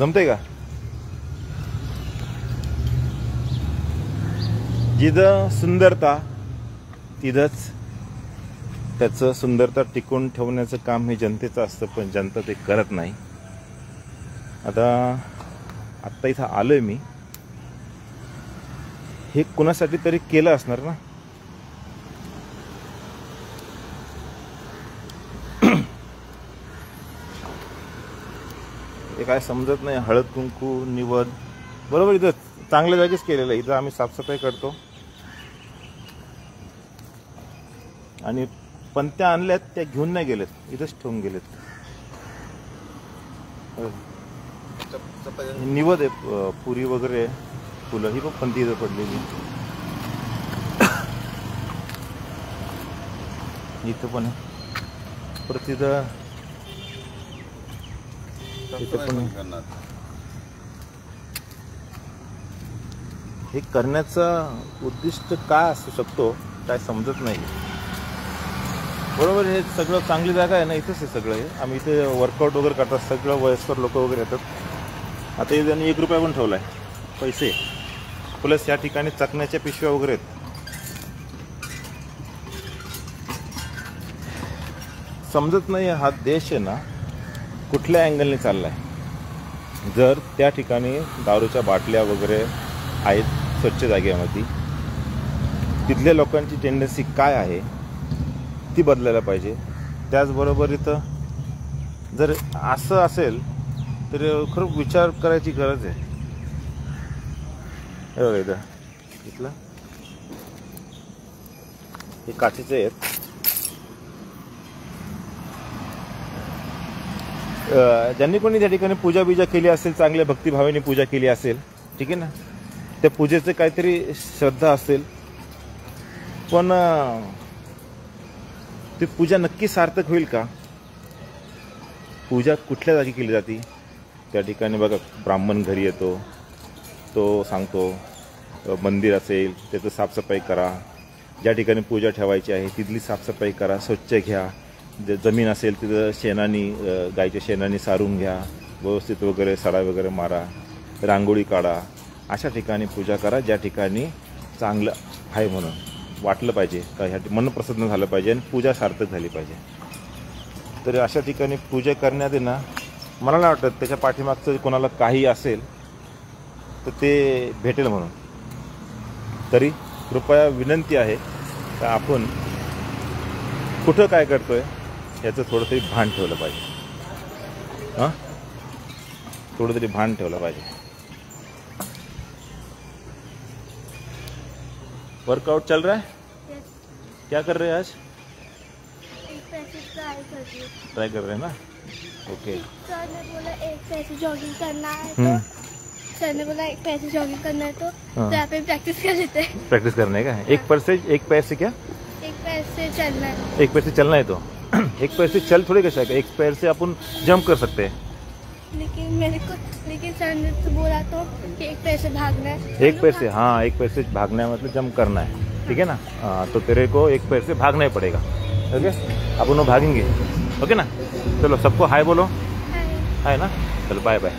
जमतंय का? जिथं सुंदरता तिथंच त्याचं सुंदरता टिकून ठेवण्याचं काम हे जनतेचं असतं, पण जनता ते करत नाही. आत्ता इथं आलोय मी, हे कुणासाठी तरी केलं असणार ना. हे काय समजत नाही. हळद कुंकू निवद बरोबर इथं चांगल्या जागीच केलेलं आहे. इथं आम्ही साफसफाई करतो आणि पंत्या आणल्यात त्या घेऊन नाही गेलेत, इथंच ठेवून गेलेत. निवद आहे, पुरी वगैरे फुलं ही पण पंती इथं पडलेली. इथं पण परत इथं पण हे करण्याचा उद्दिष्ट काय असू शकतो काय समजत नाही. बरोबर, हे सगळं चांगली जागा आहे ना, इथंच आहे सगळं. हे आम्ही इथे वर्कआउट वगैरे करतात, सगळं वयस्कर लोक वगैरे येतात. आता इथे त्यांनी 1 रुपया पण ठेवला आहे पैसे, प्लस या ठिकाणी चकण्याच्या पिशव्या वगैरे आहेत. समजत नाही हा देश आहे ना कुठल्या अँगलने चालला आहे. जर त्या ठिकाणी दारूच्या बाटल्या वगैरे आहेत स्वच्छ जागेमध्ये, तिथल्या लोकांची टेंडन्सी काय आहे ती बदलायला पाहिजे. त्याचबरोबर इथं जर असं असेल तर खरं विचार करायची गरज आहे. हे बघा इथं हे काचेचे आहेत. ज्यांनी कोणी त्या ठिकाणी पूजा बिजा केली असेल, चांगल्या भक्तिभावाने पूजा केली असेल, ठीक आहे ना, त्या पूजेचे काहीतरी श्रद्धा असेल, पण ती पूजा नक्की सार्थक होईल का? पूजा कुठल्या जागी केली जाते? त्या ठिकाणी बघा ब्राह्मण घरी येतो, तो सांगतो मंदिर असेल त्याचं साफसफाई करा, ज्या ठिकाणी पूजा ठेवायची आहे तिथली साफसफाई करा, स्वच्छ घ्या. जमीन असेल तिथं शेणानी, गायच्या शेणानी सारून घ्या, व्यवस्थित वगैरे सडा वगैरे मारा, रांगोळी काढा. अशा ठिकाणी पूजा करा ज्या ठिकाणी चांगलं आहे म्हणून वाटलं पाहिजे, का ह्या मन प्रसन्न झालं पाहिजे आणि पूजा सार्थक झाली पाहिजे. तर अशा ठिकाणी पूजा करण्यात ना मला नाही वाटत त्याच्या पाठीमागचं कोणाला काही असेल तर ते भेटेल म्हणून. तरी कृपया विनंती आहे का आपण कुठं काय करतोय याचं थोडं तरी भान ठेवलं पाहिजे. हां, थोडं तरी भान ठेवलं पाहिजे. वर्कआउट चल रहा है? yes. क्या कर रहे हैं आज? ट्राई कर रहे हैं ना. ओके. सर ने बोला 1 पैसे जॉगिंग करना है, तो सर ने बोला 1 पैसे जॉगिंग करना है, तो यहाँ पे प्रैक्टिस कर लेते हैं. प्रैक्टिस करने का 1 पैर से क्या? 1 पैर से चलना है. 1 पैर से चलना है तो 1 पैर से चल थोड़ी कैसा है? 1 पैर से अपन जंप कर सकते हैं. लेकिन सर ने तो बोला तो कि 1 पैर से भागना है. 1 पैर से, हाँ 1 पैर से भागना है मतलब जंप करना है, ठीक है ना. तो तेरे को 1 पैर से भागना ही पड़ेगा. ओके, अपन वो भागेंगे. ओके ना. चलो सबको हाय बोलो. हाय ना. चलो बाय बाय.